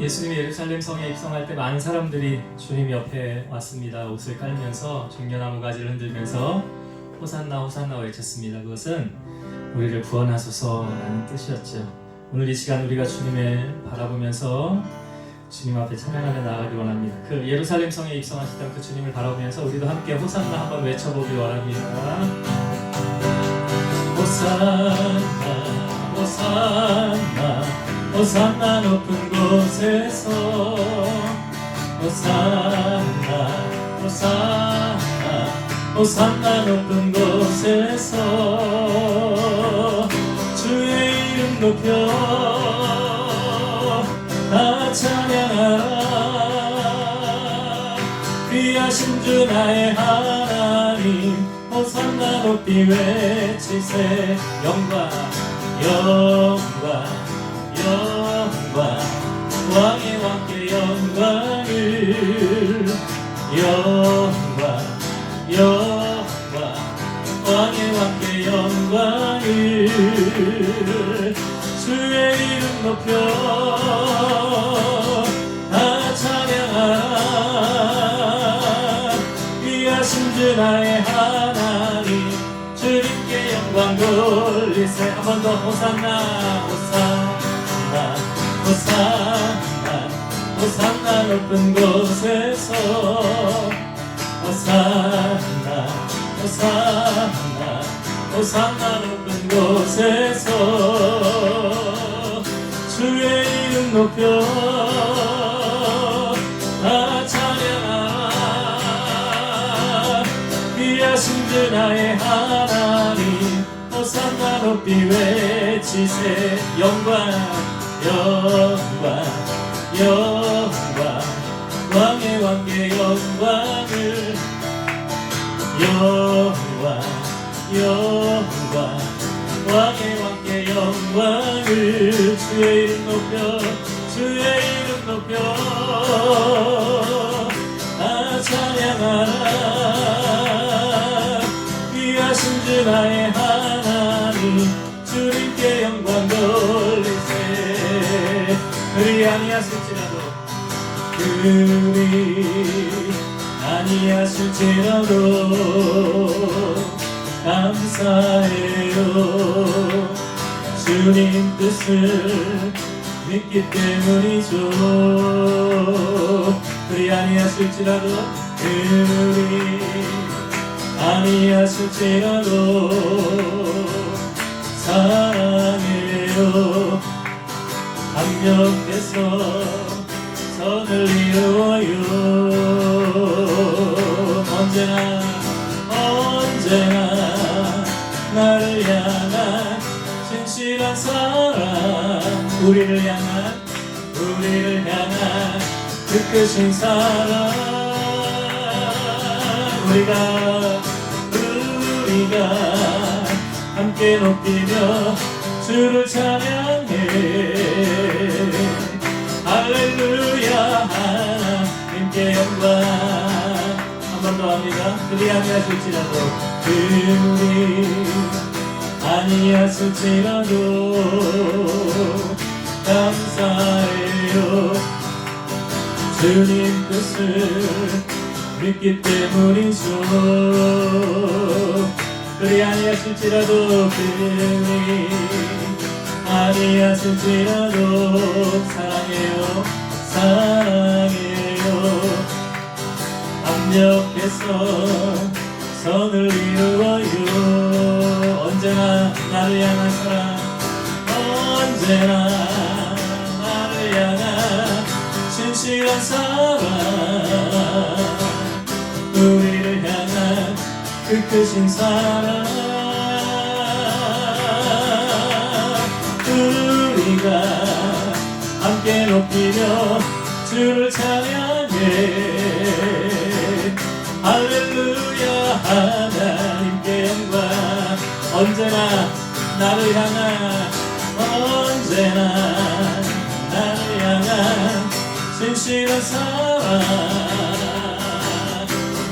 예수님이 예루살렘 성에 입성할 때 많은 사람들이 주님 옆에 왔습니다. 옷을 깔면서 종려나무 가지를 흔들면서 호산나 호산나 외쳤습니다. 그것은 우리를 구원하소서라는 뜻이었죠. 오늘 이 시간 우리가 주님을 바라보면서 주님 앞에 찬양하며 나아가기 원합니다. 그 예루살렘 성에 입성하셨던 그 주님을 바라보면서 우리도 함께 호산나 한번 외쳐보기 원합니다. 호산나 호산나 호산나 높은 곳에서 호산나 호산나 호산나 높은 곳에서 주의 이름 높여 다 찬양하라. 귀하신 주 나의 하나님 호산나 높이 외치세. 영광 영광 영광 왕의 왕께 영광을 영광 영광 왕의 왕께 영광을 주의 이름 높여 다 찬양하라. 귀하신 주 나의 하나님 주님께 영광 돌리세. 한 번 더 호산나 호산나 호산나 호산나 높은 곳에서 호산나 호산나 호산나 높은 곳에서 주의 이름 높여 다 찬양하라. 귀하신 주 나의 하나님 호산나 높이 외치세. 영광 영광 영광 왕의 왕께 영광을 영광 영광 왕의 왕께 영광을 주의 이름 높여 주의 이름 높여 다 찬양하라. 귀하신 주 나의 하나님 주님께 영광 돌리세. 그리 아니하실지라도 그리 아니하실지라도 감사해요. 주님 뜻을 믿기 때문이죠. 그리 아니하실지라도 그리 아니하실지라도 사랑해요. 강력해서 선을 이루어요. 언제나 언제나 나를 향한 진실한 사랑 우리를 향한 그 크신 사랑 우리가 함께 높이며 주를 찬양해. 할렐루야 하나님께 영광. 한 번 더 합니다. 그리 아니하실지라도 그리 아니하실지라도 감사해요. 주님 뜻을 믿기 때문이죠. 그리 아니하실지라도 그리 아니하실지라도 사랑해요 사랑해요. 합력해서 선을 이루어요. 언제나 나를 향한 사랑 언제나 나를 향한 진실한 사랑 우리를 향한 그 크신 사랑 우리가 함께 높이며 주를 찬양해. 할렐루야 하나님께 영광. 언제나 나를 향한 언제나 나를 향한 진실한 사랑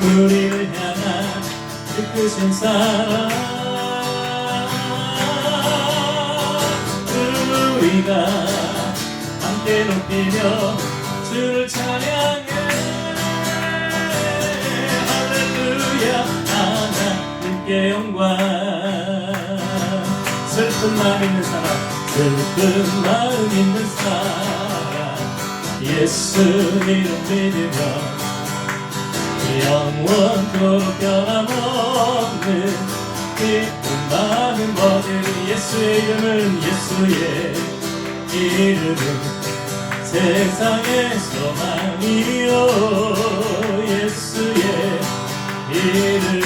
우리를 향한 그 크신 사랑 우리가 함께 크게 높이며 주를 찬양해. 할렐루야 하나님께 영광. 슬픈 마음 있는 사람, 슬픈 마음 있는 사람, 예수 이름 믿으며 영원토록 변함없는 기쁜 마음 얻으리. 예수의 이름은 세상의 소망이요. 예수의 이름은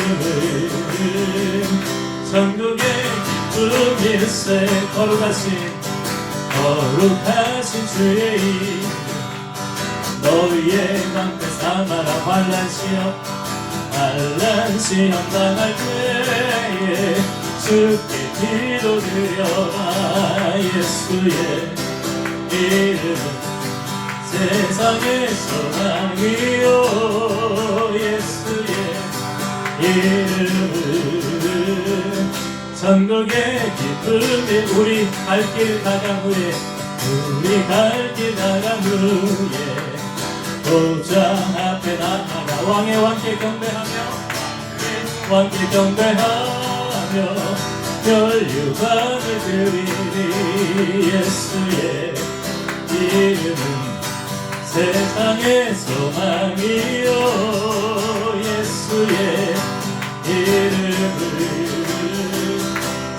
천국의 기쁨일세. 거룩하신 주의 이름. 너희의 방패 삼아라. 환난 시험 당할 때에 주께 기도드려라. 예수의 이름은 세상의 소망이요. 예수의 이름은 천국의 기쁨이. 우리 갈 길 나간 후에 도장 앞에 나아가 왕의 왕께 경배하며 혈육안을 드리리. 예수의 이름은 세상의 소망이요. 예수의 이름은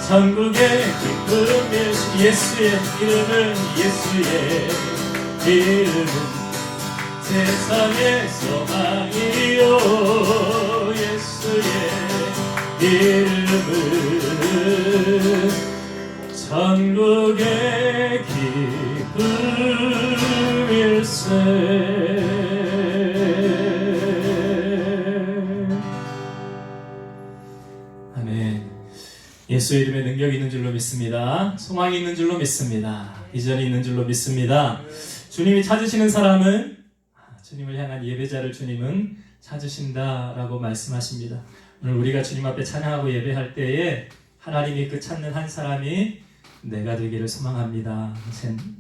천국의 기쁨일. 예수의 이름은 세상의 소망이요. 예수의 이름은 천국의 기쁨일세. 아멘. 예수의 이름에 능력이 있는 줄로 믿습니다. 소망이 있는 줄로 믿습니다. 비전이 있는 줄로 믿습니다. 주님이 찾으시는 사람은, 주님을 향한 예배자를 주님은 찾으신다라고 말씀하십니다. 오늘 우리가 주님 앞에 찬양하고 예배할 때에 하나님이 그 찾는 한 사람이 내가 되기를 소망합니다.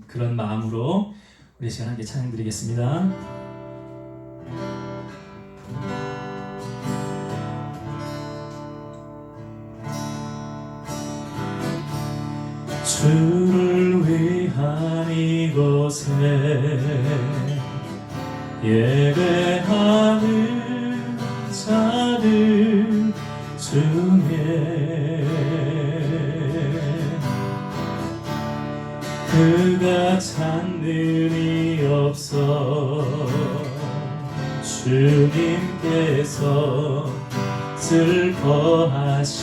그런 마음으로 우리 시간 함께 찬양 드리겠습니다. 주를 위한 이곳에 예배하는 자들 중에 그가 찾는 이 없어 주님께서 슬퍼하시네.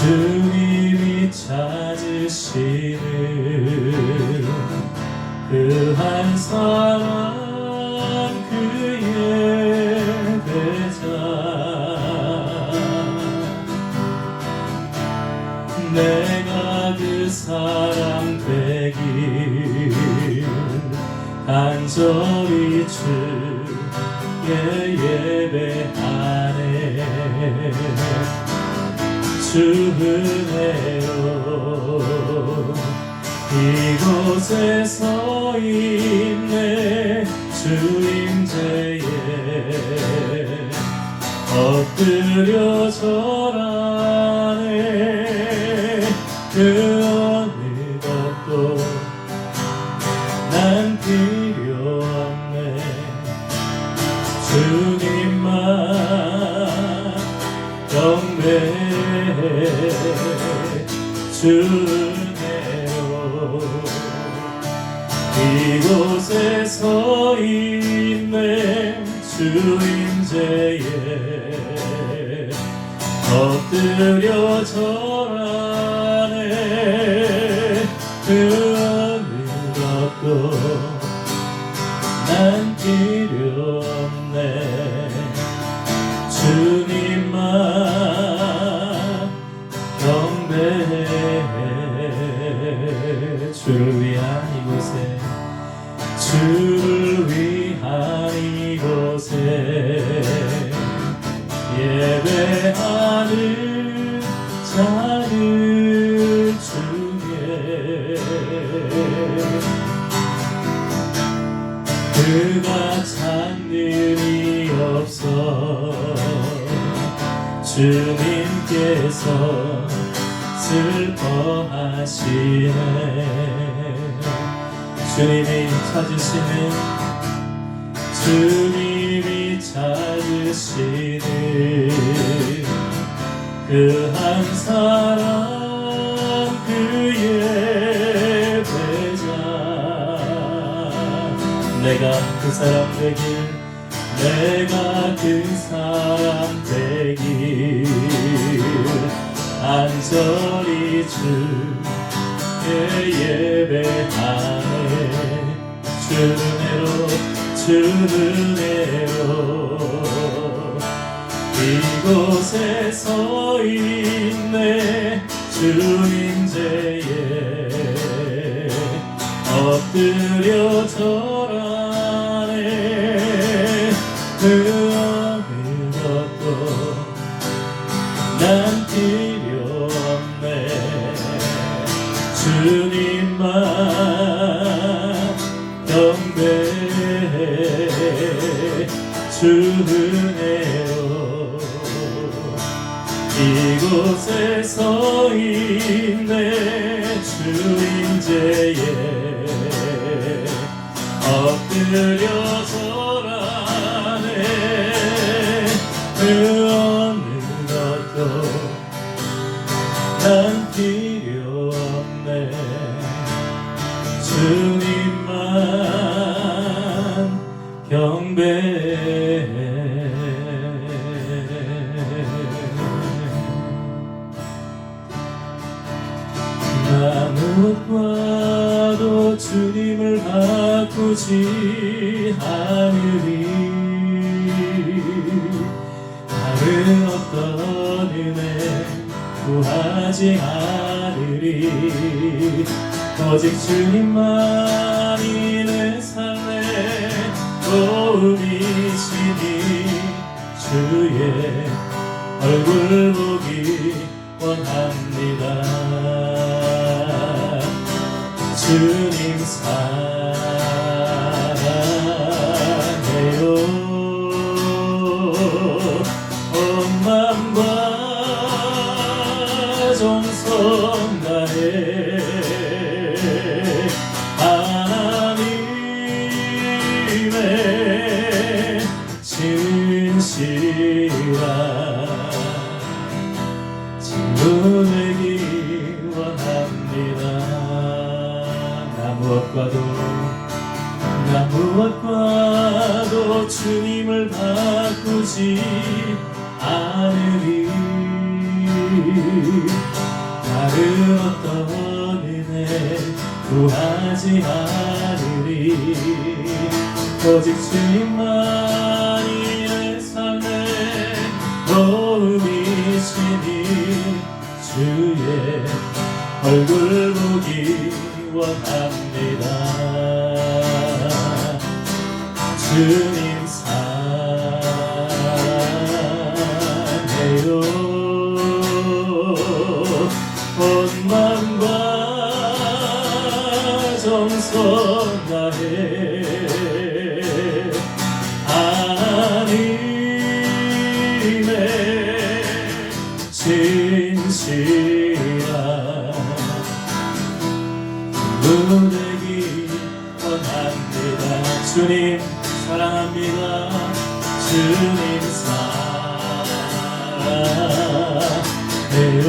주님이 찾으시는 그 한 사람, 그 예배자. 내가 그 사람 되길 간절히 주의 예배하네. 주 은혜로 이곳에 서 있네. 주 임재에 엎드려 절하네. 그 어느 것도 난 필요 없네. 주님만 경배해. 주 은혜로 이곳에 서 있네. 주 임재에 엎드려 절하네. 그 어느 것도 난 필요 없네. 주님만 경배해. 주를 위한 이곳에, 주를 위한 이곳에 예배하는 자들 주님께서 슬퍼하시네. 주님이 찾으시는 주님이 찾으시는 그 한 사람 그 예배자 내가 그 사람 되길 내가 그 사람 되길 간절히 주의 예배하네. 주 은혜로 이곳에 서 있네. 주님 제에 엎드려 절하네. 그 어느 것도 난 필요 없네. 주님만 경배해. 주 은혜로 이곳에 서 있네. 주님 제에 엎드려 절하네. 그 어느 것도 난 필요 없네. 주님만 경배해. 무엇과도 주님을 바꾸지 않으리. 다른 어떤 은혜 구하지 않으리. 오직 주님만이 내 삶의 도움이시니 주의 얼굴 보기 원합니다. 주님 사랑해요. 온 맘과 정성 다해 하나님의 진실한 친구 되기 원합니다. 무엇과도 주님을 바꾸지 않으리. 다른 어떤 은혜 구하지 않으리. 오직 주님만이 내 삶의 도움이시니 주의 얼굴 보기 원합니다. 주님 사랑해요. 온 맘과 정성 다해 하나님의 진실한 되기 원합니다. 주님 사랑합니다. 주님 사랑해요.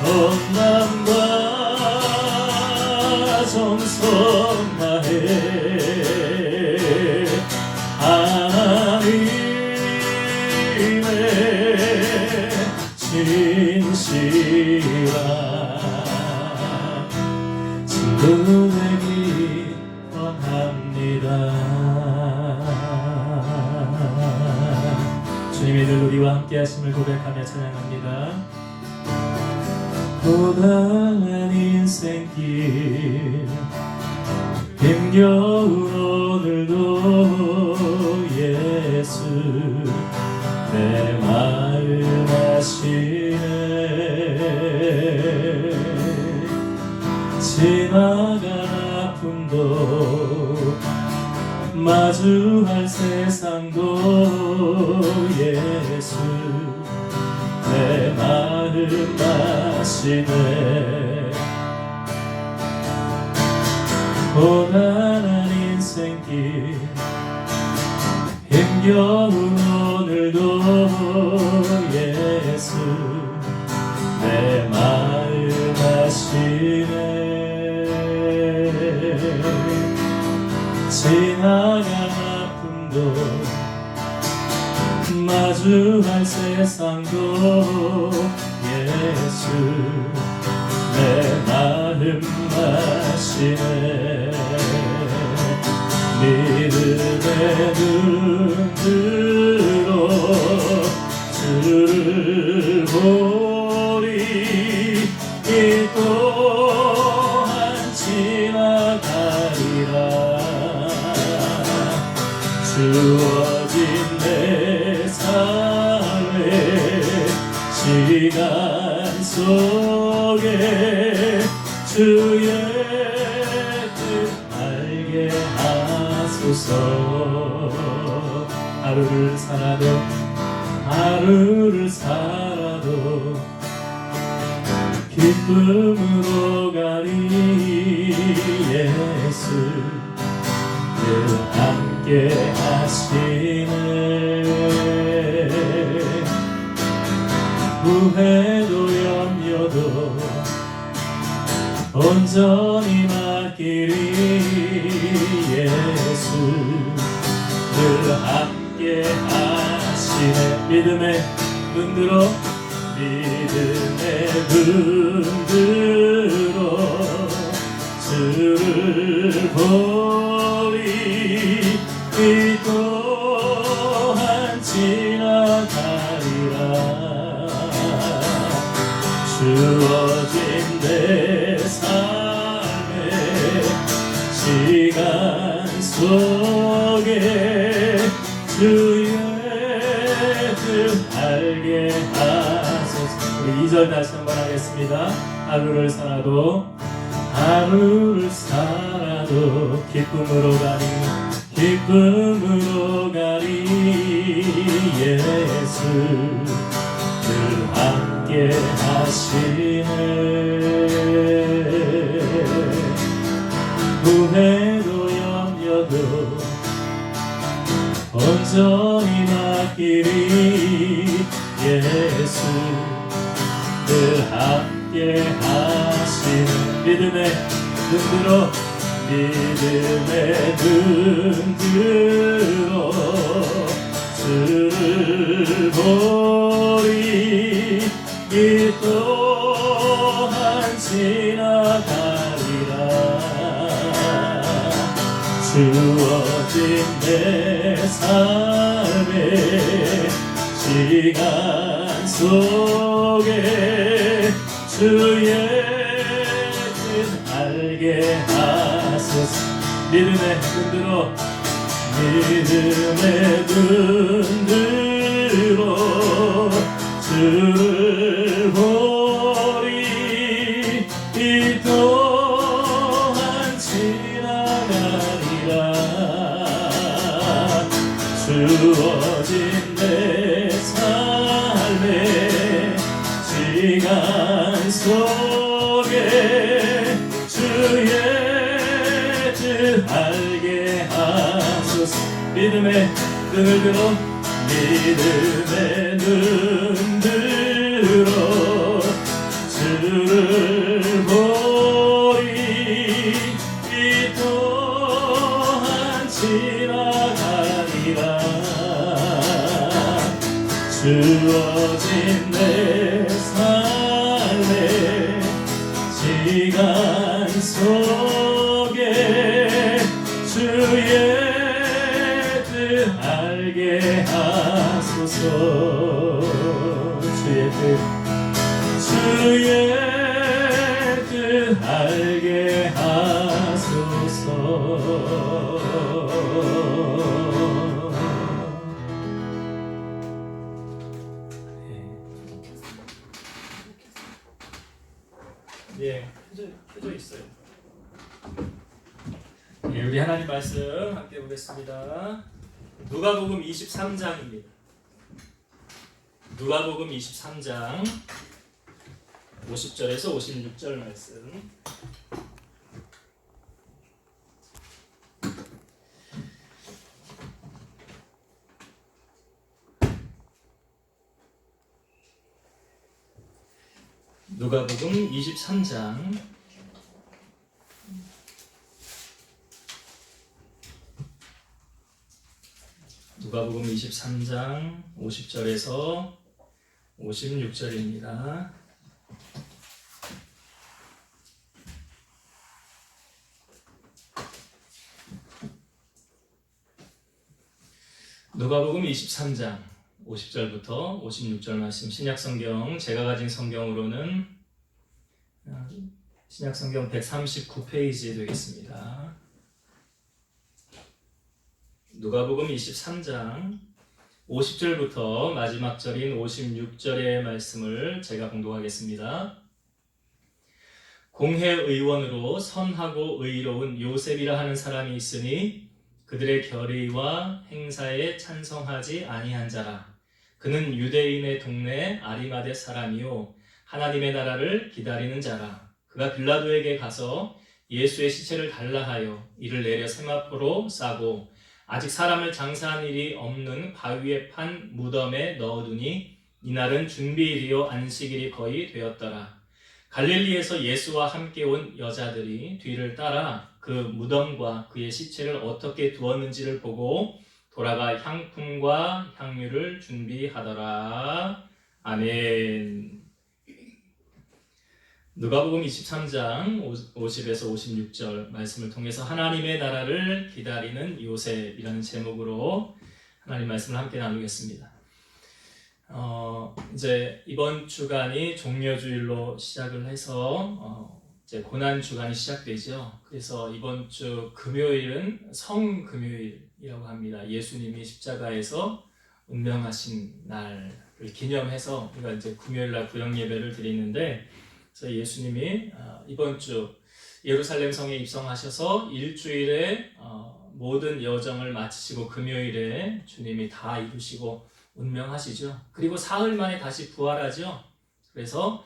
온 맘과 정성 다해 하나님의 진실한 친구 되기 원합니다. 주님의 늘 우리와 함께 하심을 고백하며 찬양합니다. 고단한 인생길 힘겨운 오늘도 예수 내 마음 아시네. 지나간 아픔도 마주할 세상도 예수 내 마음 아시네. 고단한 인생길 힘겨운 오늘도 예수 내 마음 아시네. 지나간 아픔도 마주할 세상도 예수 내 마음 아시네. 믿음의 눈 들어 주를 보리. 이 또한 지나가리라. 주어진 내 삶의 시간 속에 주의 뜻 알게 하소서. 하루를 살아도 기쁨으로 가리. 예수 늘 함께 하시네. 후회도 염려도 온전히 맡기리. 예수 늘 함께 하시네. 믿음의 눈 들어 주를 보리. 이 또한 지나가리라. 주어진 내 삶의 시간 속에 주의 뜻 알게 하소서. 우리 2절 다시 한번 하겠습니다. 하루를 살아도 기쁨으로 가리. 예수 늘 함께 하시네. 후회도 염려도 온전히 맡기리. 예수 늘 함께 하시네. 믿음의 눈 들어 주를 보리. 이 또한 지나가리라. 주어진 내 삶의 시간 속에 주의 뜻 알게 하소서. 믿음의 눈 들어 주를 보리. 이 또한 지나가리라. 주어진 내 삶의 시간 속에 주의 뜻 알게 하소서. 믿음의 눈을 들어 주를 보리. 이 또한 지나가리라. 주어진 내 삶의 시간 속에 주의 뜻 알게 하소서. 주의 뜻 알게 하소서. 예, 켜져 있어요. 예, 우리 하나님 말씀 함께 보겠습니다. 누가복음 23장입니다. 누가복음 23장 50절에서 56절 말씀. 누가복음 23장 50절에서 56절입니다. 누가복음 23장 50절부터 56절 말씀, 신약성경 제가 가진 성경으로는 신약성경 139페이지 되겠습니다. 누가복음 23장 50절부터 마지막 절인 56절의 말씀을 제가 봉독하겠습니다. 공회의원으로 선하고 의로운 요셉이라 하는 사람이 있으니 그들의 결의와 행사에 찬성하지 아니한 자라. 그는 유대인의 동네 아리마대 사람이요 하나님의 나라를 기다리는 자라. 그가 빌라도에게 가서 예수의 시체를 달라 하여 이를 내려 세마포로 싸고 아직 사람을 장사한 일이 없는 바위에 판 무덤에 넣어두니 이날은 준비일이요 안식일이 거의 되었더라. 갈릴리에서 예수와 함께 온 여자들이 뒤를 따라 그 무덤과 그의 시체를 어떻게 두었는지를 보고 돌아가 향품과 향유를 준비하더라. 아멘. 누가복음 23장 50에서 56절 말씀을 통해서 하나님의 나라를 기다리는 요셉이라는 제목으로 하나님 말씀을 함께 나누겠습니다. 이제 이번 주간이 종려주일로 시작을 해서 이제 고난 주간이 시작되죠. 그래서 이번 주 금요일은 성금요일이라고 합니다. 예수님이 십자가에서 운명하신 날을 기념해서 우리가 이제 금요일날 구역 예배를 드리는데, 그래서 예수님이 이번 주 예루살렘 성에 입성하셔서 일주일에 모든 여정을 마치시고 금요일에 주님이 다 이루시고 운명하시죠. 그리고 사흘 만에 다시 부활하죠. 그래서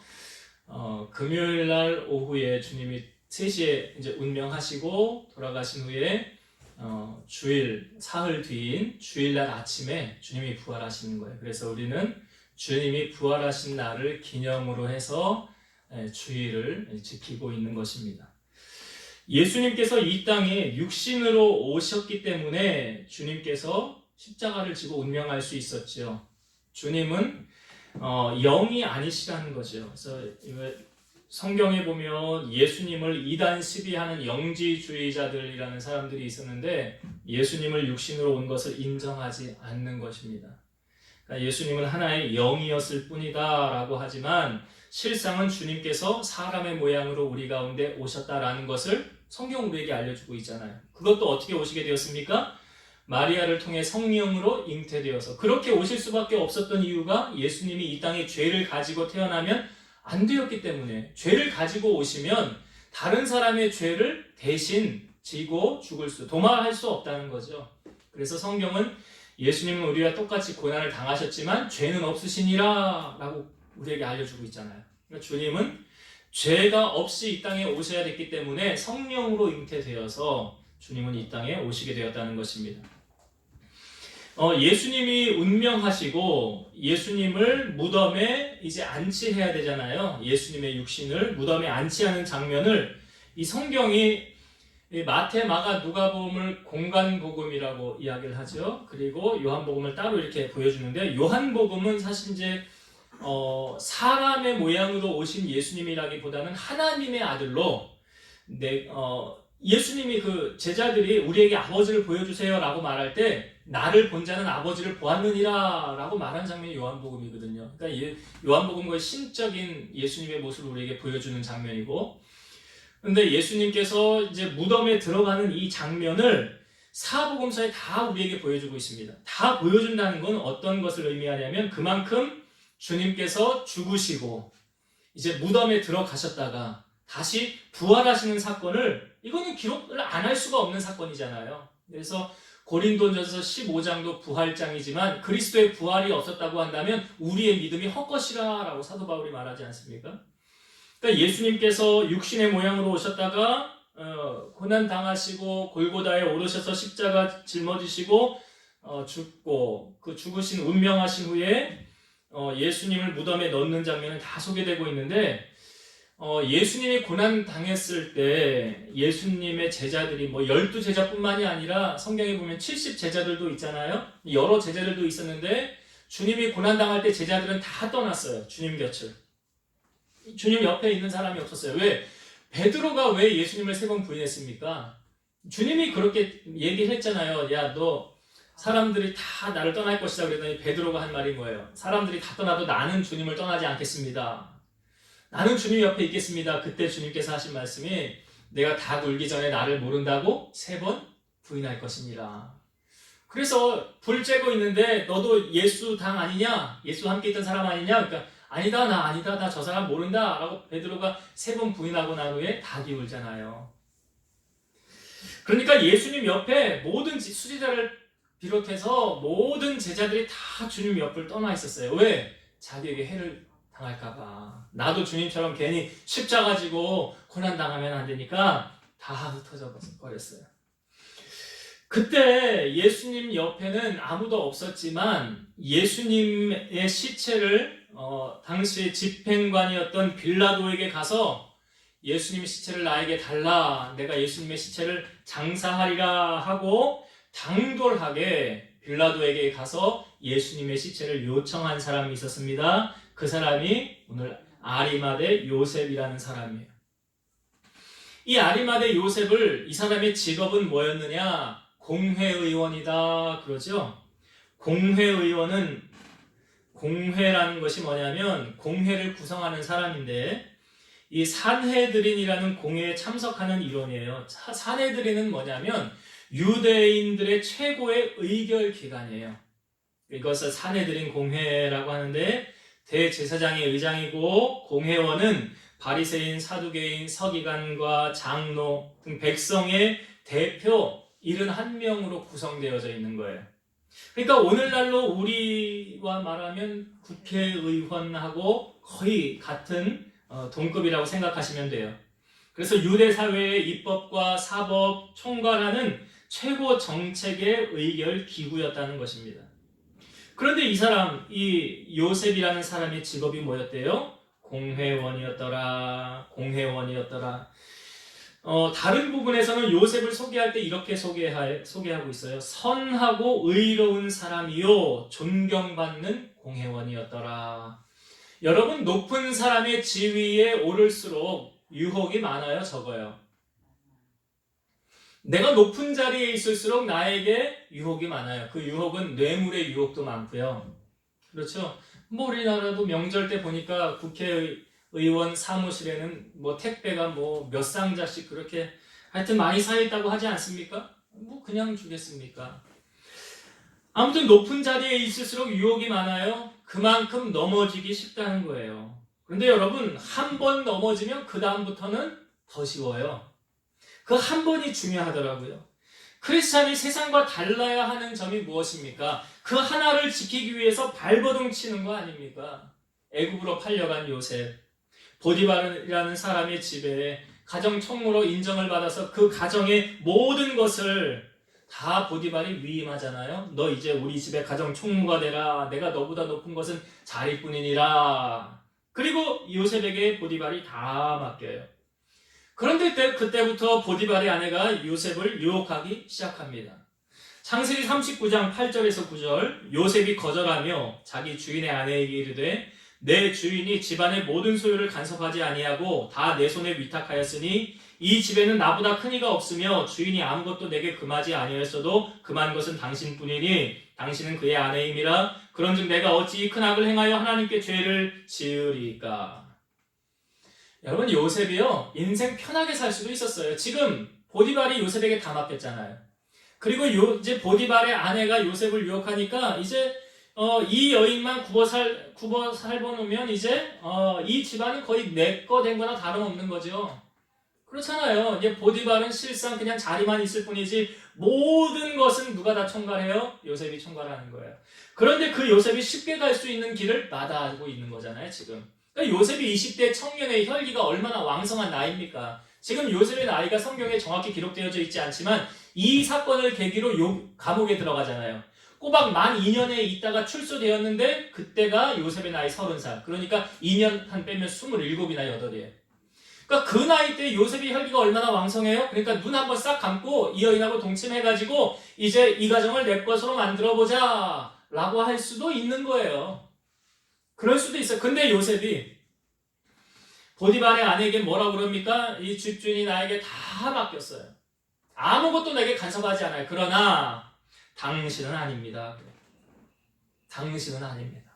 금요일 날 오후에 주님이 3시에 이제 운명하시고 돌아가신 후에 주일 사흘 뒤인 주일날 아침에 주님이 부활하시는 거예요. 그래서 우리는 주님이 부활하신 날을 기념으로 해서 주일을 지키고 있는 것입니다. 예수님께서 이 땅에 육신으로 오셨기 때문에 주님께서 십자가를 지고 운명할 수 있었죠. 주님은 영이 아니시라는 거죠. 그래서 성경에 보면 예수님을 이단 시비하는 영지주의자들이라는 사람들이 있었는데 예수님을 육신으로 온 것을 인정하지 않는 것입니다. 그러니까 예수님은 하나의 영이었을 뿐이다 라고 하지만 실상은 주님께서 사람의 모양으로 우리 가운데 오셨다라는 것을 성경 우리에게 알려주고 있잖아요. 그것도 어떻게 오시게 되었습니까? 마리아를 통해 성령으로 잉태되어서. 그렇게 오실 수밖에 없었던 이유가 예수님이 이 땅에 죄를 가지고 태어나면 안 되었기 때문에, 죄를 가지고 오시면 다른 사람의 죄를 대신 지고 도말할 수 없다는 거죠. 그래서 성경은 예수님은 우리와 똑같이 고난을 당하셨지만 죄는 없으시니라 라고 우리에게 알려주고 있잖아요. 그러니까 주님은 죄가 없이 이 땅에 오셔야 됐기 때문에 성령으로 잉태되어서 주님은 이 땅에 오시게 되었다는 것입니다. 예수님이 운명하시고 예수님을 무덤에 이제 안치해야 되잖아요. 예수님의 육신을 무덤에 안치하는 장면을 이 성경이 마태, 마가, 누가복음을 공간복음이라고 이야기를 하죠. 그리고 요한복음을 따로 이렇게 보여주는데, 요한복음은 사실 이제 사람의 모양으로 오신 예수님이라기보다는 하나님의 아들로 예수님이 그 제자들이 우리에게 아버지를 보여주세요 라고 말할 때 나를 본 자는 아버지를 보았느니라 라고 말한 장면이 요한복음이거든요. 그러니까 요한복음은 신적인 예수님의 모습을 우리에게 보여주는 장면이고, 근데 예수님께서 이제 무덤에 들어가는 이 장면을 사복음서에 다 우리에게 보여주고 있습니다. 다 보여준다는 건 어떤 것을 의미하냐면 그만큼 주님께서 죽으시고 이제 무덤에 들어가셨다가 다시 부활하시는 사건을, 이거는 기록을 안 할 수가 없는 사건이잖아요. 그래서 고린도전서 15장도 부활장이지만 그리스도의 부활이 없었다고 한다면 우리의 믿음이 헛것이라라고 사도 바울이 말하지 않습니까? 그러니까 예수님께서 육신의 모양으로 오셨다가 고난 당하시고 골고다에 오르셔서 십자가 짊어지시고 죽고 그 죽으신 운명하신 후에 예수님을 무덤에 넣는 장면은 다 소개되고 있는데 예수님이 고난 당했을 때 예수님의 제자들이 12제자뿐만이 아니라 성경에 보면 70제자들도 있잖아요. 여러 제자들도 있었는데 주님이 고난 당할 때 제자들은 다 떠났어요. 주님 곁을. 주님 옆에 있는 사람이 없었어요. 왜? 베드로가 왜 예수님을 3번 부인했습니까? 주님이 그렇게 얘기를 했잖아요. 야, 너 사람들이 다 나를 떠날 것이다 그랬더니 베드로가 한 말이 뭐예요? 사람들이 다 떠나도 나는 주님을 떠나지 않겠습니다. 나는 주님 옆에 있겠습니다. 그때 주님께서 하신 말씀이 내가 다 울기 전에 나를 모른다고 3번 부인할 것입니다. 그래서 불 쬐고 있는데 너도 예수 당 아니냐? 예수 함께 있던 사람 아니냐? 그러니까 아니다, 나 아니다, 나 저 사람 모른다 라고 베드로가 3번 부인하고 난 후에 닭이 울잖아요. 그러니까 예수님 옆에 모든 수제자를 비롯해서 모든 제자들이 다 주님 옆을 떠나 있었어요. 왜? 자기에게 해를 당할까봐. 나도 주님처럼 괜히 십자가 지고 고난 당하면 안 되니까 다 흩어져 버렸어요. 그때 예수님 옆에는 아무도 없었지만 예수님의 시체를 당시 집행관이었던 빌라도에게 가서 예수님의 시체를 나에게 달라, 내가 예수님의 시체를 장사하리라 하고 당돌하게 빌라도에게 가서 예수님의 시체를 요청한 사람이 있었습니다. 그 사람이 오늘 아리마대 요셉이라는 사람이에요. 이 아리마대 요셉을, 이 사람의 직업은 뭐였느냐? 공회의원이다 그러죠. 공회라는 것이 뭐냐면 공회를 구성하는 사람인데, 이 산헤드린이라는 공회에 참석하는 일원이에요. 산헤드린은 뭐냐면 유대인들의 최고의 의결 기관이에요. 이것을 산헤드린 공회라고 하는데, 대제사장이 의장이고 공회원은 바리새인, 사두개인, 서기관과 장로 등 백성의 대표 71명으로 구성되어져 있는 거예요. 그러니까 오늘날로 우리와 말하면 국회의원하고 거의 같은 동급이라고 생각하시면 돼요. 그래서 유대 사회의 입법과 사법, 총괄하는 최고 정책의 의결 기구였다는 것입니다. 그런데 이 사람, 이 요셉이라는 사람의 직업이 뭐였대요? 공회원이었더라. 다른 부분에서는 요셉을 소개할 때 이렇게 소개하고 있어요. 선하고 의로운 사람이요, 존경받는 공회원이었더라. 여러분, 높은 사람의 지위에 오를수록 유혹이 많아요, 적어요? 내가 높은 자리에 있을수록 나에게 유혹이 많아요. 그 유혹은 뇌물의 유혹도 많고요. 그렇죠? 우리나라도 명절 때 보니까 국회의원 사무실에는 택배가 몇 상자씩 그렇게 하여튼 많이 쌓여있다고 하지 않습니까? 그냥 주겠습니까? 아무튼 높은 자리에 있을수록 유혹이 많아요. 그만큼 넘어지기 쉽다는 거예요. 그런데 여러분, 한 번 넘어지면 그 다음부터는 더 쉬워요. 그 한 번이 중요하더라고요. 크리스찬이 세상과 달라야 하는 점이 무엇입니까? 그 하나를 지키기 위해서 발버둥 치는 거 아닙니까? 애굽으로 팔려간 요셉, 보디발이라는 사람의 집에 가정 총무로 인정을 받아서 그 가정의 모든 것을 다 보디발이 위임하잖아요. 너 이제 우리 집의 가정 총무가 되라. 내가 너보다 높은 것은 자리뿐이니라. 그리고 요셉에게 보디발이 다 맡겨요. 그런데 그때부터 보디발의 아내가 요셉을 유혹하기 시작합니다. 창세기 39장 8절에서 9절, 요셉이 거절하며 자기 주인의 아내에게 이르되 내 주인이 집안의 모든 소유를 간섭하지 아니하고 다 내 손에 위탁하였으니 이 집에는 나보다 큰 이가 없으며 주인이 아무것도 내게 금하지 아니하였어도 금한 것은 당신뿐이니 당신은 그의 아내임이라. 그런즉 내가 어찌 이 큰 악을 행하여 하나님께 죄를 지으리까. 여러분, 요셉이요, 인생 편하게 살 수도 있었어요. 지금 보디발이 요셉에게 다 맡겼잖아요. 그리고 이제 보디발의 아내가 요셉을 유혹하니까 이제 이 여인만 굽어 살고 놓으면 이제 이 집안은 거의 내 거 된 거나 다름없는 거죠. 그렇잖아요. 이제 보디발은 실상 그냥 자리만 있을 뿐이지 모든 것은 누가 다 총괄해요? 요셉이 총괄하는 거예요. 그런데 그 요셉이 쉽게 갈 수 있는 길을 마다하고 있는 거잖아요, 지금. 그러니까 요셉이 20대 청년의 혈기가 얼마나 왕성한 나이입니까? 지금 요셉의 나이가 성경에 정확히 기록되어져 있지 않지만 이 사건을 계기로 감옥에 들어가잖아요. 꼬박 만 2년에 있다가 출소되었는데 그때가 요셉의 나이 30살. 그러니까 2년 한 빼면 27이나 8이에요. 그러니까 그 나이 때 요셉의 혈기가 얼마나 왕성해요? 그러니까 눈 한번 싹 감고 이 여인하고 동침해가지고 이제 이 가정을 내 것으로 만들어보자 라고 할 수도 있는 거예요. 그럴 수도 있어요. 근데 요셉이 보디발의 아내에게 뭐라고 그럽니까? 이 집주인이 나에게 다 맡겼어요. 아무것도 내게 간섭하지 않아요. 그러나 당신은 아닙니다. 당신은 아닙니다.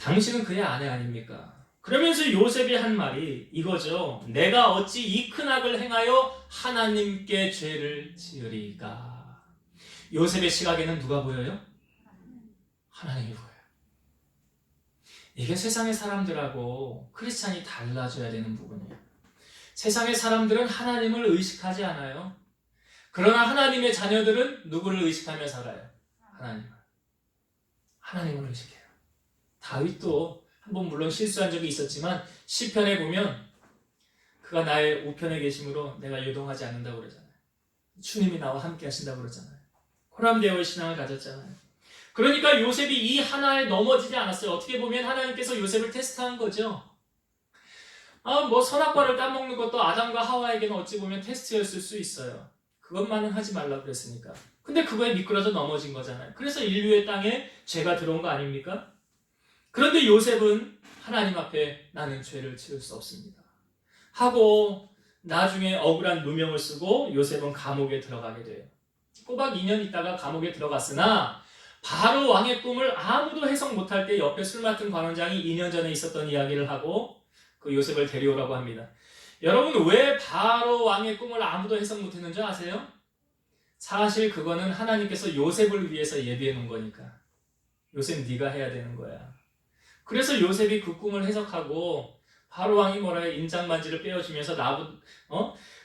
당신은 그의 아내 아닙니까? 그러면서 요셉이 한 말이 이거죠. 내가 어찌 이 큰 악을 행하여 하나님께 죄를 지으리까? 요셉의 시각에는 누가 보여요? 하나님이 보여요. 이게 세상의 사람들하고 크리스찬이 달라져야 되는 부분이에요. 세상의 사람들은 하나님을 의식하지 않아요. 그러나 하나님의 자녀들은 누구를 의식하며 살아요? 하나님을 의식해요. 다윗도 한번 물론 실수한 적이 있었지만 시편에 보면 그가 나의 우편에 계심으로 내가 요동하지 않는다고 그러잖아요. 주님이 나와 함께 하신다고 그러잖아요. 호람되어의 신앙을 가졌잖아요. 그러니까 요셉이 이 하나에 넘어지지 않았어요. 어떻게 보면 하나님께서 요셉을 테스트한 거죠. 선악과를 따먹는 것도 아담과 하와에게는 어찌 보면 테스트였을 수 있어요. 그것만은 하지 말라고 그랬으니까. 근데 그거에 미끄러져 넘어진 거잖아요. 그래서 인류의 땅에 죄가 들어온 거 아닙니까? 그런데 요셉은 하나님 앞에 나는 죄를 지을 수 없습니다 하고 나중에 억울한 누명을 쓰고 요셉은 감옥에 들어가게 돼요. 꼬박 2년 있다가 감옥에 들어갔으나 바로 왕의 꿈을 아무도 해석 못할 때 옆에 술 맡은 관원장이 2년 전에 있었던 이야기를 하고 그 요셉을 데려오라고 합니다. 여러분 왜 바로 왕의 꿈을 아무도 해석 못했는지 아세요? 사실 그거는 하나님께서 요셉을 위해서 예비해 놓은 거니까. 요셉 네가 해야 되는 거야. 그래서 요셉이 그 꿈을 해석하고 바로 왕이 뭐라 해? 인장반지를 빼어주면서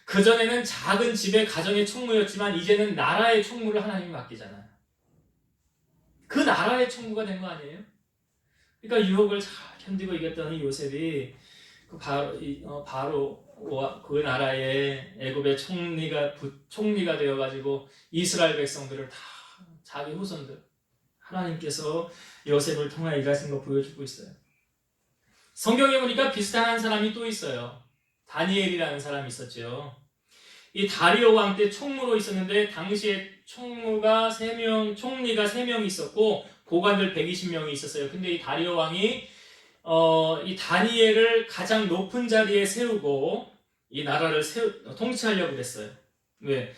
그전에는 작은 집의 가정의 총무였지만 이제는 나라의 총무를 하나님이 맡기잖아요. 그 나라의 총무가 된 거 아니에요? 그러니까 유혹을 잘 견디고 이겼던 이 요셉이 바로 그 나라의 애굽의 총리가 되어가지고 이스라엘 백성들을 다 자기 후손들 하나님께서 요셉을 통해 일하신 거 보여주고 있어요. 성경에 보니까 비슷한 한 사람이 또 있어요. 다니엘이라는 사람이 있었죠. 이 다리오 왕 때 총무로 있었는데 당시에 총리가 3명 있었고 고관들 120명이 있었어요. 근데 이 다리오 왕이 이 다니엘을 가장 높은 자리에 세우고 이 나라를 통치하려고 그랬어요. 왜?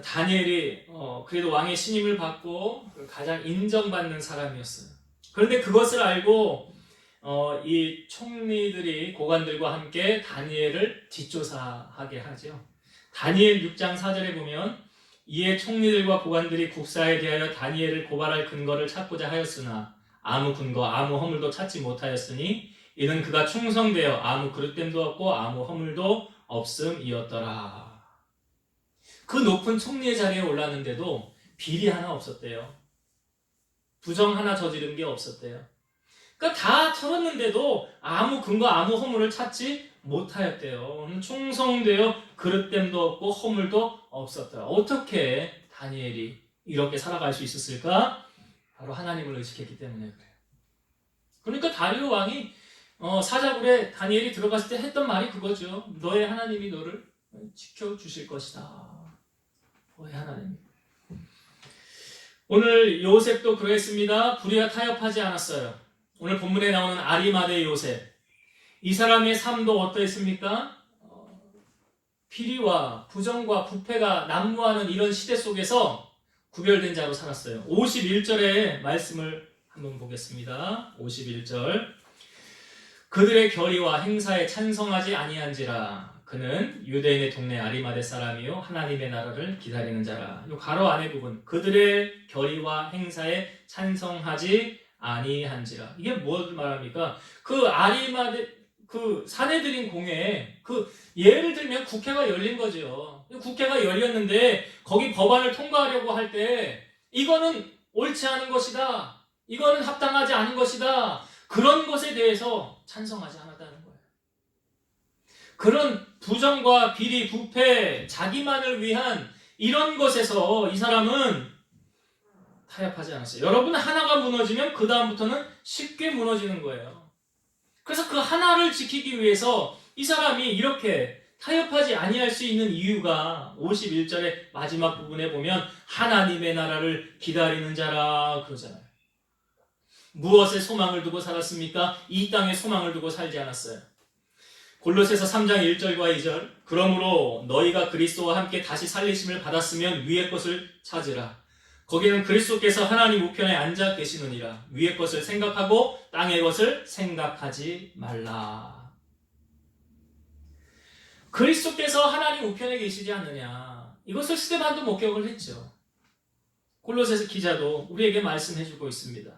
다니엘이 그래도 왕의 신임을 받고 가장 인정받는 사람이었어요. 그런데 그것을 알고 이 총리들이 고관들과 함께 다니엘을 뒷조사하게 하죠. 다니엘 6장 4절에 보면 이에 총리들과 고관들이 국사에 대하여 다니엘을 고발할 근거를 찾고자 하였으나 아무 근거 아무 허물도 찾지 못하였으니 이는 그가 충성되어 아무 그릇됨도 없고 아무 허물도 없음이었더라. 그 높은 총리의 자리에 올랐는데도 비리 하나 없었대요. 부정 하나 저지른 게 없었대요. 그러니까 다 털었는데도 아무 근거 아무 허물을 찾지 못하였대요. 충성되어 그릇됨도 없고 허물도 없었더라. 어떻게 다니엘이 이렇게 살아갈 수 있었을까? 바로 하나님을 의식했기 때문에 그래요. 그러니까 다리오 왕이 사자굴에 다니엘이 들어갔을 때 했던 말이 그거죠. 너의 하나님이 너를 지켜주실 것이다. 너의 하나님. 오늘 요셉도 그랬습니다. 불의와 타협하지 않았어요. 오늘 본문에 나오는 아리마대 요셉. 이 사람의 삶도 어떠했습니까? 비리와 부정과 부패가 난무하는 이런 시대 속에서 구별된 자로 살았어요. 51절의 말씀을 한번 보겠습니다. 51절. 그들의 결의와 행사에 찬성하지 아니한지라 그는 유대인의 동네 아리마대 사람이요 하나님의 나라를 기다리는 자라. 이 가로 안의 부분 그들의 결의와 행사에 찬성하지 아니한지라. 이게 뭘 말합니까? 그 그 사내들인 공회에 예를 들면 국회가 열린 거죠. 국회가 열렸는데 거기 법안을 통과하려고 할 때 이거는 옳지 않은 것이다. 이거는 합당하지 않은 것이다. 그런 것에 대해서 찬성하지 않았다는 거예요. 그런 부정과 비리, 부패, 자기만을 위한 이런 것에서 이 사람은 타협하지 않았어요. 여러분, 하나가 무너지면 그 다음부터는 쉽게 무너지는 거예요. 그래서 그 하나를 지키기 위해서 이 사람이 이렇게 타협하지 아니할 수 있는 이유가 51절의 마지막 부분에 보면 하나님의 나라를 기다리는 자라 그러잖아요. 무엇에 소망을 두고 살았습니까? 이 땅에 소망을 두고 살지 않았어요. 골로새서 3장 1절과 2절 그러므로 너희가 그리스도와 함께 다시 살리심을 받았으면 위의 것을 찾으라. 거기는 그리스도께서 하나님 우편에 앉아 계시느니라. 위의 것을 생각하고 땅의 것을 생각하지 말라. 그리스도께서 하나님 우편에 계시지 않느냐. 이것을 스데반도 목격을 했죠. 골로새서 기자도 우리에게 말씀해주고 있습니다.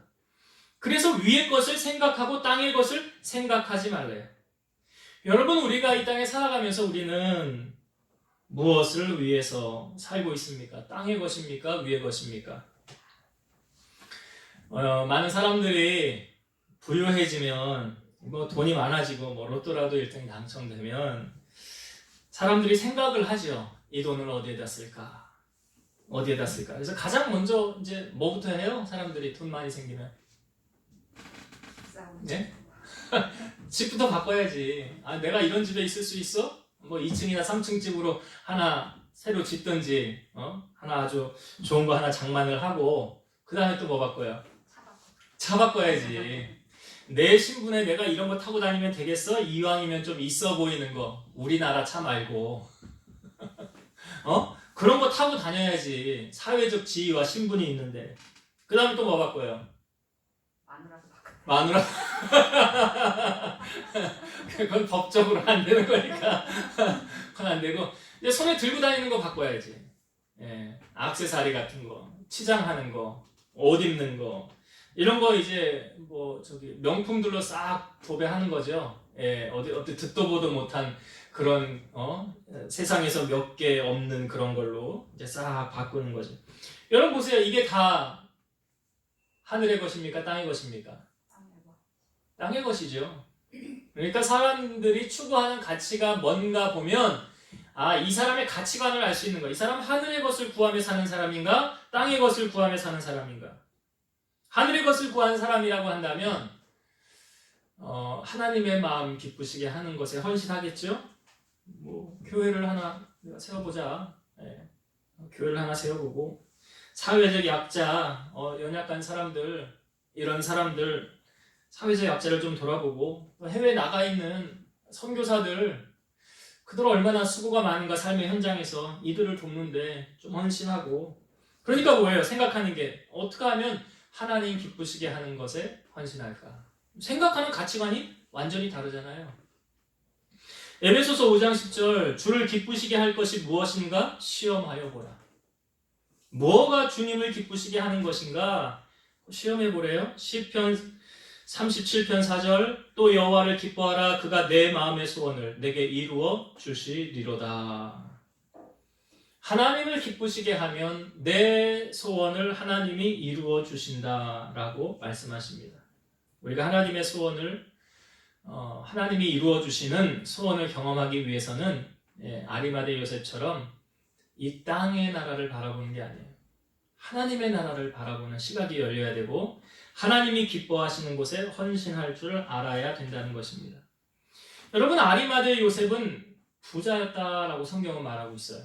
그래서 위의 것을 생각하고 땅의 것을 생각하지 말래요. 여러분, 우리가 이 땅에 살아가면서 우리는 무엇을 위해서 살고 있습니까? 땅의 것입니까? 위의 것입니까? 많은 사람들이 부유해지면 뭐 돈이 많아지고 뭐 로또라도 1등이 당첨되면 사람들이 생각을 하죠. 이 돈을 어디에다 쓸까? 어디에다 쓸까? 그래서 가장 먼저 이제 뭐부터 해요? 사람들이 돈 많이 생기면. 네? 집부터 바꿔야지. 내가 이런 집에 있을 수 있어? 뭐 2층이나 3층 집으로 하나 새로 짓든지, 하나 아주 좋은 거 하나 장만을 하고, 그 다음에 또 뭐 바꿔요? 차 바꿔야지. 내 신분에 내가 이런 거 타고 다니면 되겠어? 이왕이면 좀 있어 보이는 거. 우리나라 차 말고. 그런 거 타고 다녀야지. 사회적 지위와 신분이 있는데. 그 다음에 또 뭐 바꿔요? 마누라. 그건 법적으로 안 되는 거니까. 그건 안 되고. 이제 손에 들고 다니는 거 바꿔야지. 예, 액세서리 같은 거, 치장하는 거, 옷 입는 거. 이런 거 이제 명품들로 싹 도배하는 거죠. 예, 어디 듣도 보도 못한 그런 세상에서 몇 개 없는 그런 걸로 이제 싹 바꾸는 거죠. 여러분 보세요. 이게 다 하늘의 것입니까? 땅의 것입니까? 땅의 것이죠. 그러니까 사람들이 추구하는 가치가 뭔가 보면 이 사람의 가치관을 알 수 있는 거야. 이 사람은 하늘의 것을 구하며 사는 사람인가? 땅의 것을 구하며 사는 사람인가? 하늘의 것을 구하는 사람이라고 한다면 하나님의 마음 기쁘시게 하는 것에 헌신하겠죠? 교회를 하나 세워보자. 네. 교회를 하나 세워보고 사회적 약자, 연약한 사람들, 이런 사람들 사회적 약자를 좀 돌아보고 해외에 나가 있는 선교사들 그들 얼마나 수고가 많은가 삶의 현장에서 이들을 돕는데 좀 헌신하고 그러니까 뭐예요? 생각하는 게 어떻게 하면 하나님 기쁘시게 하는 것에 헌신할까? 생각하는 가치관이 완전히 다르잖아요. 에베소서 5장 10절 주를 기쁘시게 할 것이 무엇인가? 시험하여 보라. 뭐가 주님을 기쁘시게 하는 것인가? 시험해 보래요. 시편 37편 4절 또 여호와를 기뻐하라 그가 내 마음의 소원을 내게 이루어 주시리로다. 하나님을 기쁘시게 하면 내 소원을 하나님이 이루어 주신다라고 말씀하십니다. 우리가 하나님의 소원을 하나님이 이루어 주시는 소원을 경험하기 위해서는 아리마대 요셉처럼 이 땅의 나라를 바라보는 게 아니에요. 하나님의 나라를 바라보는 시각이 열려야 되고 하나님이 기뻐하시는 곳에 헌신할 줄 알아야 된다는 것입니다. 여러분, 아리마대 요셉은 부자였다라고 성경은 말하고 있어요.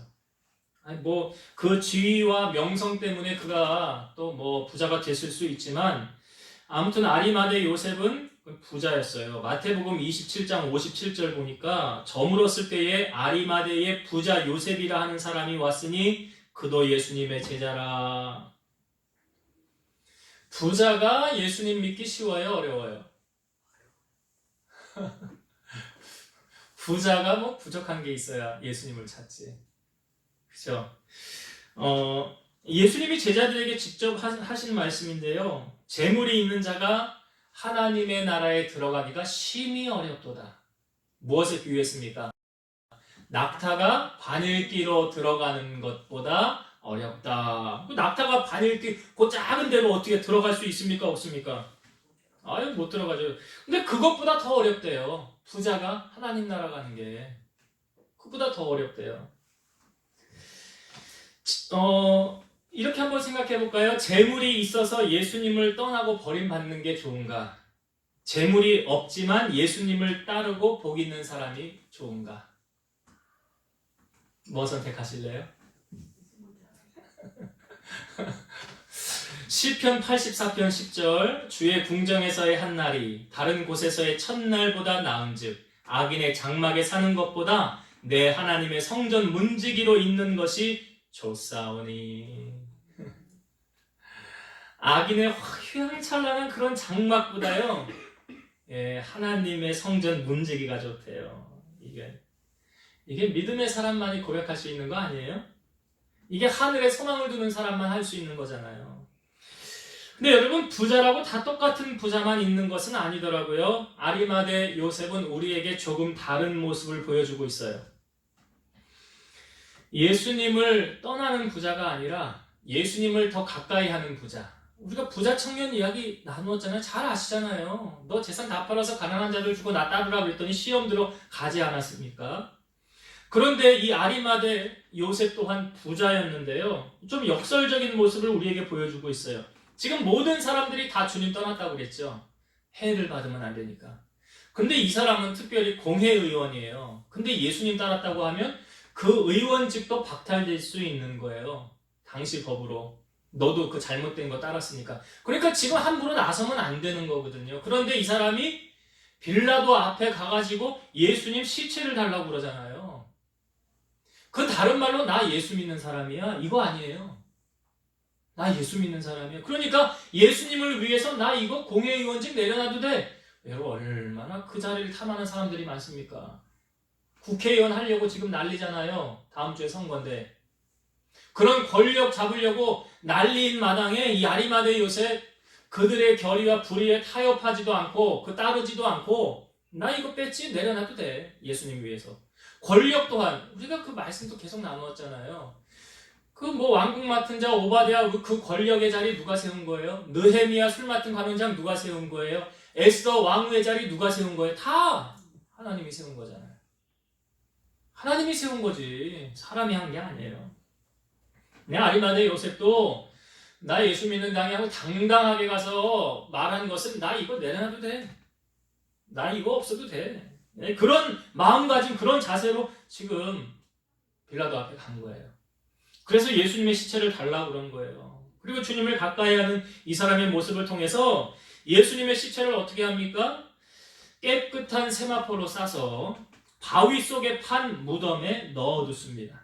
그 지위와 명성 때문에 그가 또 부자가 됐을 수 있지만 아무튼 아리마대 요셉은 부자였어요. 마태복음 27장 57절 보니까 저물었을 때에 아리마대의 부자 요셉이라 하는 사람이 왔으니 그도 예수님의 제자라. 부자가 예수님 믿기 쉬워요? 어려워요? 부자가 부족한 게 있어야 예수님을 찾지. 그죠? 예수님이 제자들에게 직접 하신 말씀인데요. 재물이 있는 자가 하나님의 나라에 들어가기가 심히 어렵도다. 무엇에 비유했습니까? 낙타가 바늘기로 들어가는 것보다 어렵다. 낙타가 바늘기, 그 작은 데로 어떻게 들어갈 수 있습니까? 없습니까? 아유, 못 들어가죠. 근데 그것보다 더 어렵대요. 부자가 하나님 나라 가는 게. 그보다 더 어렵대요. 이렇게 한번 생각해 볼까요? 재물이 있어서 예수님을 떠나고 버림받는 게 좋은가? 재물이 없지만 예수님을 따르고 복 있는 사람이 좋은가? 뭐 선택하실래요? 시편 84편 10절 주의 궁정에서의 한 날이 다른 곳에서의 첫날보다 나은즉 악인의 장막에 사는 것보다 내 하나님의 성전 문지기로 있는 것이 좋사오니. 악인의 휘황찬란한 그런 장막보다요, 하나님의 성전 문지기가 좋대요. 이게 믿음의 사람만이 고백할 수 있는 거 아니에요? 이게 하늘에 소망을 두는 사람만 할 수 있는 거잖아요. 근데 여러분, 부자라고 다 똑같은 부자만 있는 것은 아니더라고요. 아리마대 요셉은 우리에게 조금 다른 모습을 보여주고 있어요. 예수님을 떠나는 부자가 아니라 예수님을 더 가까이 하는 부자. 우리가 부자 청년 이야기 나누었잖아요. 잘 아시잖아요. 너 재산 다 팔아서 가난한 자들 주고 나 따르라 그랬더니 시험 들어 가지 않았습니까? 그런데 이 아리마대 요셉 또한 부자였는데요. 좀 역설적인 모습을 우리에게 보여주고 있어요. 지금 모든 사람들이 다 주님 떠났다고 그랬죠. 해를 받으면 안 되니까. 근데 이 사람은 특별히 공회의원이에요. 근데 예수님 따랐다고 하면 그 의원직도 박탈될 수 있는 거예요. 당시 법으로. 너도 그 잘못된 거 따랐으니까. 그러니까 지금 함부로 나서면 안 되는 거거든요. 그런데 이 사람이 빌라도 앞에 가가지고 예수님 시체를 달라고 그러잖아요. 그 다른 말로 나 예수 믿는 사람이야? 이거 아니에요. 나 예수 믿는 사람이야. 그러니까 예수님을 위해서 나 이거 공회의원직 내려놔도 돼. 여러분, 얼마나 그 자리를 탐하는 사람들이 많습니까? 국회의원 하려고 지금 난리잖아요. 다음 주에 선거인데. 그런 권력 잡으려고 난리인 마당에 이 아리마대 요셉, 그들의 결의와 불의에 타협하지도 않고 그 따르지도 않고 나 이거 뺐지? 내려놔도 돼. 예수님 위해서. 권력 또한 우리가 그 말씀도 계속 나누었잖아요. 그 뭐 왕궁 맡은 자 오바댜 그 권력의 자리 누가 세운 거예요? 느헤미야 술 맡은 관원장 누가 세운 거예요? 에스더 왕후의 자리 누가 세운 거예요? 다 하나님이 세운 거잖아요. 하나님이 세운 거지 사람이 한 게 아니에요. 내 아리마대 요셉도 나 예수 믿는 당이하고 당당하게 가서 말한 것은 나 이거 내려놔도 돼. 나 이거 없어도 돼. 그런 마음가짐, 그런 자세로 지금 빌라도 앞에 간 거예요. 그래서 예수님의 시체를 달라고 그런 거예요. 그리고 주님을 가까이 하는 이 사람의 모습을 통해서 예수님의 시체를 어떻게 합니까? 깨끗한 세마포로 싸서 바위 속에 판 무덤에 넣어뒀습니다.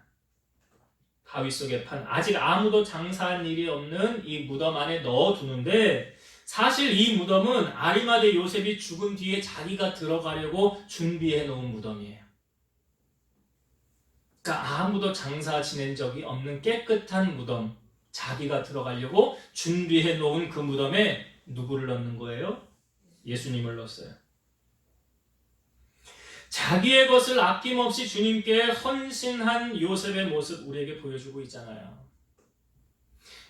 바위 속에 판, 아직 아무도 장사한 일이 없는 이 무덤 안에 넣어두는데 사실 이 무덤은 아리마대 요셉이 죽은 뒤에 자기가 들어가려고 준비해 놓은 무덤이에요. 그러니까 아무도 장사 지낸 적이 없는 깨끗한 무덤, 자기가 들어가려고 준비해 놓은 그 무덤에 누구를 넣는 거예요? 예수님을 넣었어요. 자기의 것을 아낌없이 주님께 헌신한 요셉의 모습 우리에게 보여주고 있잖아요.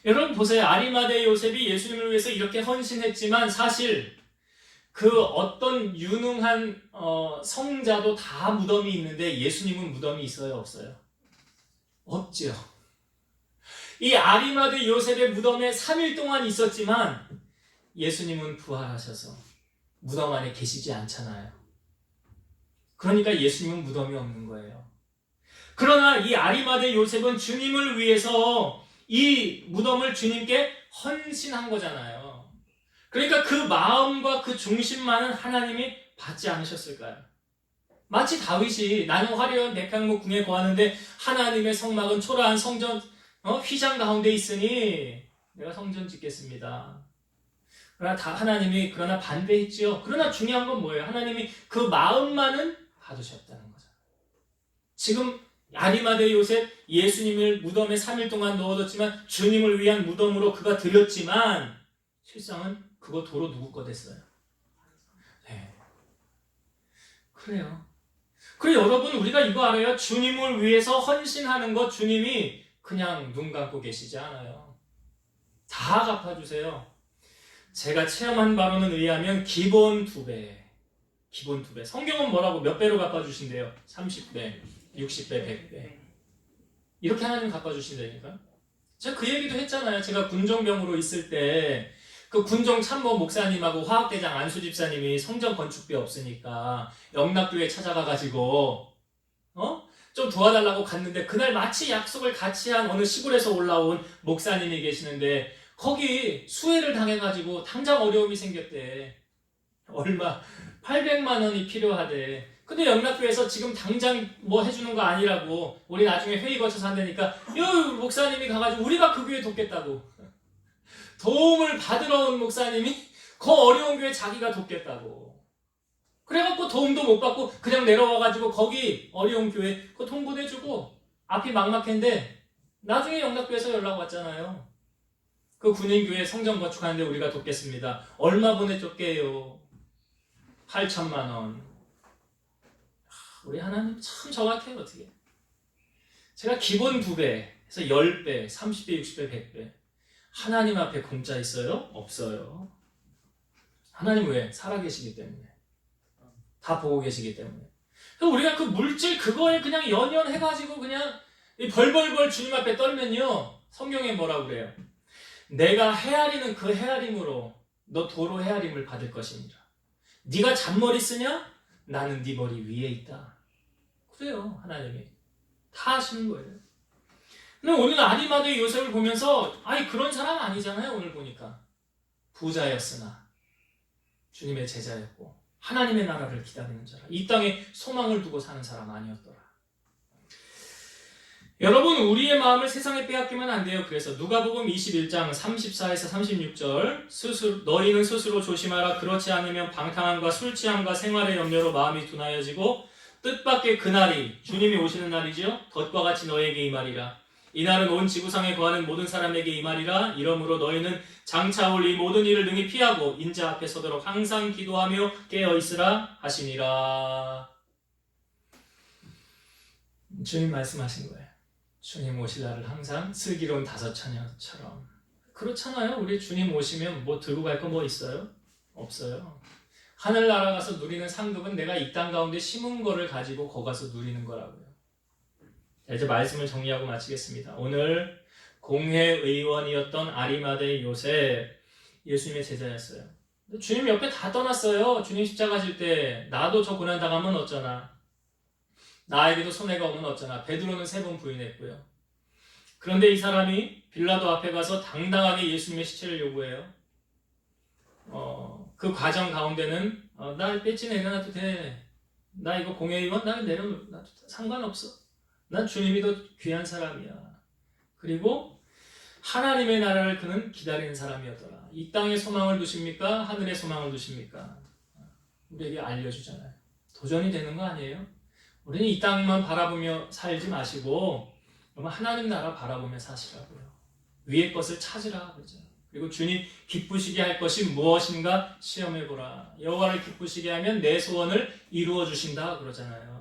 여러분 보세요. 아리마대 요셉이 예수님을 위해서 이렇게 헌신했지만 사실 그 어떤 유능한 성자도 다 무덤이 있는데 예수님은 무덤이 있어요? 없어요? 없죠. 이 아리마대 요셉의 무덤에 3일 동안 있었지만 예수님은 부활하셔서 무덤 안에 계시지 않잖아요. 그러니까 예수님은 무덤이 없는 거예요. 그러나 이 아리마대 요셉은 주님을 위해서 이 무덤을 주님께 헌신한 거잖아요. 그러니까 그 마음과 그 중심만은 하나님이 받지 않으셨을까요? 마치 다윗이 나는 화려한 백향목 궁에 거하는데 하나님의 성막은 초라한 성전 휘장 가운데 있으니 내가 성전 짓겠습니다. 그러나 하나님이 반대했지요. 그러나 중요한 건 뭐예요? 하나님이 그 마음만은 받으셨다는 거죠. 지금 아리마대 요셉 예수님을 무덤에 3일 동안 넣어뒀지만 주님을 위한 무덤으로 그가 드렸지만 실상은 그거 도로 누구 거 됐어요? 네. 그래요. 그래 여러분 우리가 이거 알아요. 주님을 위해서 헌신하는 것 주님이 그냥 눈 감고 계시지 않아요. 다 갚아주세요. 제가 체험한 바로는 의하면 기본 2배. 기본 2배. 성경은 뭐라고 몇 배로 갚아주신대요? 30배, 60배, 100배. 이렇게 하나님 갚아주신다니까. 제가 그 얘기도 했잖아요. 제가 군종병으로 있을 때 그 군종 참모 목사님하고 화학대장 안수 집사님이 성전 건축비 없으니까 영락교회 찾아가가지고 좀 도와달라고 갔는데 그날 마치 약속을 같이 한 어느 시골에서 올라온 목사님이 계시는데 거기 수해를 당해가지고 당장 어려움이 생겼대. 얼마? 800만 원이 필요하대. 근데 영락교회에서 지금 당장 뭐 해주는 거 아니라고 우리 나중에 회의 거쳐서 한다니까 목사님이 가가지고 우리가 그 교회 돕겠다고. 도움을 받으러 온 목사님이 그 어려운 교회 자기가 돕겠다고. 그래갖고 도움도 못 받고 그냥 내려와가지고 거기 어려운 교회 그거 통보해주고 앞이 막막했는데 나중에 영락교회에서 연락 왔잖아요. 그 군인교회 성전 건축하는데 우리가 돕겠습니다. 얼마 보내줄게요? 8천만 원. 우리 하나님 참 정확해요. 어떻게 제가 기본 2배 해서 10배, 30배, 60배, 100배 하나님 앞에 공짜 있어요? 없어요. 하나님 왜? 살아계시기 때문에. 다 보고 계시기 때문에. 그래서 우리가 그 물질 그거에 그냥 연연해가지고 그냥 벌벌벌 주님 앞에 떨면요. 성경에 뭐라고 그래요? 내가 헤아리는 그 헤아림으로 너 도로 헤아림을 받을 것이니라. 네가 잔머리 쓰냐? 나는 네 머리 위에 있다. 그래요. 하나님이. 다 하시는 거예요. 근데 오늘 아리마다의 요셉을 보면서 그런 사람 아니잖아요. 오늘 보니까. 부자였으나 주님의 제자였고 하나님의 나라를 기다리는 자라. 이 땅에 소망을 두고 사는 사람 아니었더라. 여러분 우리의 마음을 세상에 빼앗기면 안 돼요. 그래서 누가복음 21장 34에서 36절 너희는 스스로 조심하라. 그렇지 않으면 방탕함과 술취함과 생활의 염려로 마음이 둔하여지고 뜻밖의 그날이 주님이 오시는 날이죠. 덫과 같이 너에게 임하리라. 이날은 온 지구상에 거하는 모든 사람에게 임하리라. 이러므로 너희는 장차 올 이 모든 일을 능히 피하고 인자 앞에 서도록 항상 기도하며 깨어있으라 하시니라. 주님 말씀하신 거예요. 주님 오실 날을 항상 슬기로운 5처녀처럼. 그렇잖아요. 우리 주님 오시면 뭐 들고 갈 거 뭐 있어요? 없어요. 하늘나라 가서 누리는 상급은 내가 이 땅 가운데 심은 거를 가지고 거 가서 누리는 거라고요. 이제 말씀을 정리하고 마치겠습니다. 오늘 공회의원이었던 아리마다의 요셉, 예수님의 제자였어요. 주님 옆에 다 떠났어요. 주님 십자가 질 때 나도 저 고난 당하면 어쩌나. 나에게도 손해가 오면 어쩌나. 베드로는 3번 부인했고요. 그런데 이 사람이 빌라도 앞에 가서 당당하게 예수님의 시체를 요구해요. 그 과정 가운데는 나 배지 내려놔도 돼. 나 이거 공회의원 나 내려놔도 상관없어. 난 주님이 더 귀한 사람이야. 그리고 하나님의 나라를 그는 기다리는 사람이었더라. 이 땅에 소망을 두십니까? 하늘에 소망을 두십니까? 우리에게 알려주잖아요. 도전이 되는 거 아니에요? 우리는 이 땅만 바라보며 살지 마시고 하나님 나라 바라보며 사시라고요. 위의 것을 찾으라 그러죠. 그리고 주님 기쁘시게 할 것이 무엇인가 시험해보라. 여호와를 기쁘시게 하면 내 소원을 이루어 주신다 그러잖아요.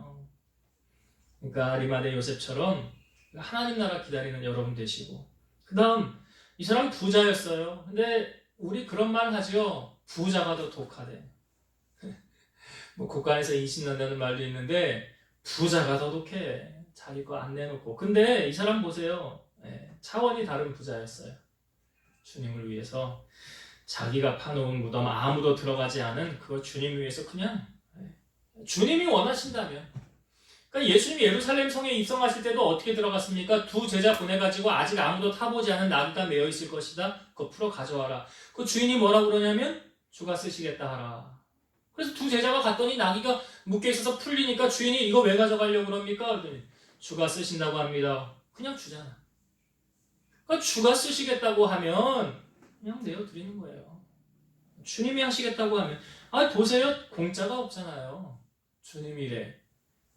그러니까 아리마다의 요셉처럼 하나님 나라 기다리는 여러분 되시고, 그 다음 이 사람 부자였어요. 근데 우리 그런 말 하죠. 부자가 더 독하대. 뭐 국가에서 인신난다는 말도 있는데 부자가 더 독해. 자기 거 안 내놓고. 근데 이 사람 보세요. 차원이 다른 부자였어요. 주님을 위해서 자기가 파놓은 무덤 아무도 들어가지 않은 그걸 주님 위해서 그냥 주님이 원하신다면. 그러니까 예수님이 예루살렘 성에 입성하실 때도 어떻게 들어갔습니까? 2 제자 보내가지고 아직 아무도 타보지 않은 나귀가 메어 있을 것이다. 그거 풀어 가져와라. 그 주인이 뭐라고 그러냐면 주가 쓰시겠다 하라. 그래서 2 제자가 갔더니 나귀가 묶여 있어서 풀리니까 주인이 이거 왜 가져가려고 그럽니까? 그랬더니 주가 쓰신다고 합니다. 그냥 주잖아. 그러니까 주가 쓰시겠다고 하면 그냥 내어드리는 거예요. 주님이 하시겠다고 하면 보세요. 공짜가 없잖아요. 주님이래.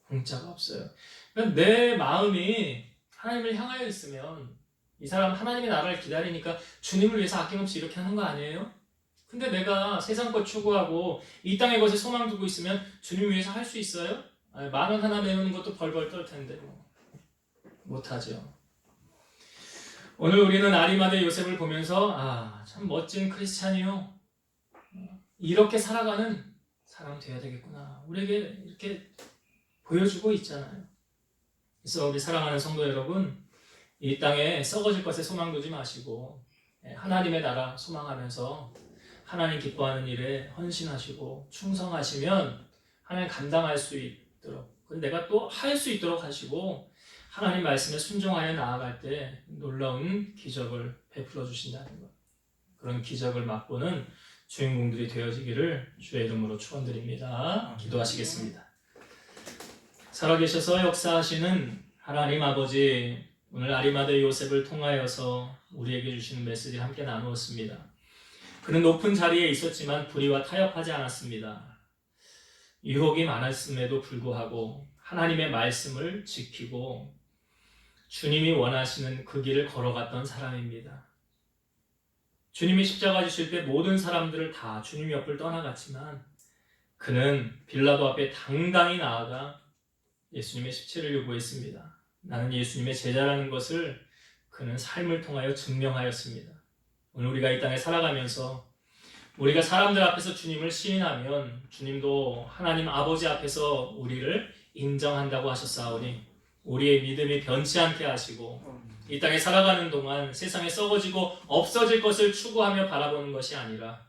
공짜가 없어요. 그러니까 내 마음이 하나님을 향하여 있으면 이 사람 하나님의 나라를 기다리니까 주님을 위해서 아낌없이 이렇게 하는 거 아니에요? 근데 내가 세상 것 추구하고 이 땅의 것에 소망 두고 있으면 주님 위해서 할 수 있어요? 10,000원 하나 내는 것도 벌벌 떨 텐데 뭐 못하죠. 오늘 우리는 아리마대 요셉을 보면서 참 멋진 크리스찬이요, 이렇게 살아가는 사람 돼야 되겠구나, 우리에게 이렇게 보여주고 있잖아요. 그래서 우리 사랑하는 성도 여러분, 이 땅에 썩어질 것에 소망 두지 마시고 하나님의 나라 소망하면서 하나님 기뻐하는 일에 헌신하시고 충성하시면 하나님 감당할 수 있도록, 내가 또 할 수 있도록 하시고 하나님 말씀에 순종하여 나아갈 때 놀라운 기적을 베풀어 주신다는 것, 그런 기적을 맛보는 주인공들이 되어지기를 주의 이름으로 축원드립니다. 기도하시겠습니다. 살아계셔서 역사하시는 하나님 아버지, 오늘 아리마대 요셉을 통하여서 우리에게 주시는 메시지를 함께 나누었습니다. 그는 높은 자리에 있었지만 불의와 타협하지 않았습니다. 유혹이 많았음에도 불구하고 하나님의 말씀을 지키고 주님이 원하시는 그 길을 걸어갔던 사람입니다. 주님이 십자가 지실 때 모든 사람들을 다 주님 옆을 떠나갔지만 그는 빌라도 앞에 당당히 나아가 예수님의 십체를 요구했습니다. 나는 예수님의 제자라는 것을 그는 삶을 통하여 증명하였습니다. 오늘 우리가 이 땅에 살아가면서 우리가 사람들 앞에서 주님을 시인하면 주님도 하나님 아버지 앞에서 우리를 인정한다고 하셨사오니 우리의 믿음이 변치 않게 하시고 이 땅에 살아가는 동안 세상에 썩어지고 없어질 것을 추구하며 바라보는 것이 아니라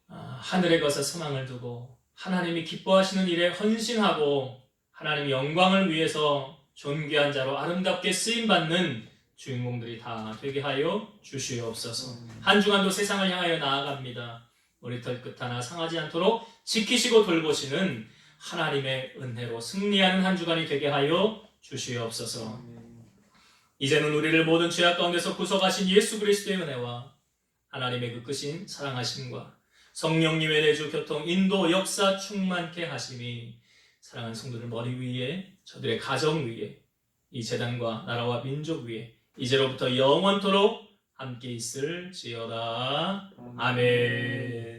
하늘의 것에 소망을 두고 하나님이 기뻐하시는 일에 헌신하고 하나님의 영광을 위해서 존귀한 자로 아름답게 쓰임받는 주인공들이 다 되게 하여 주시옵소서. 한 주간도 세상을 향하여 나아갑니다. 머리털 끝 하나 상하지 않도록 지키시고 돌보시는 하나님의 은혜로 승리하는 한 주간이 되게 하여 주시옵소서. 이제는 우리를 모든 죄악 가운데서 구속하신 예수 그리스도의 은혜와 하나님의 그 크신 사랑하심과 성령님의 내주 교통 인도 역사 충만케 하심이 사랑하는 성도들 머리 위에, 저들의 가정 위에, 이 재단과 나라와 민족 위에 이제로부터 영원토록 함께 있을지어다. 아멘.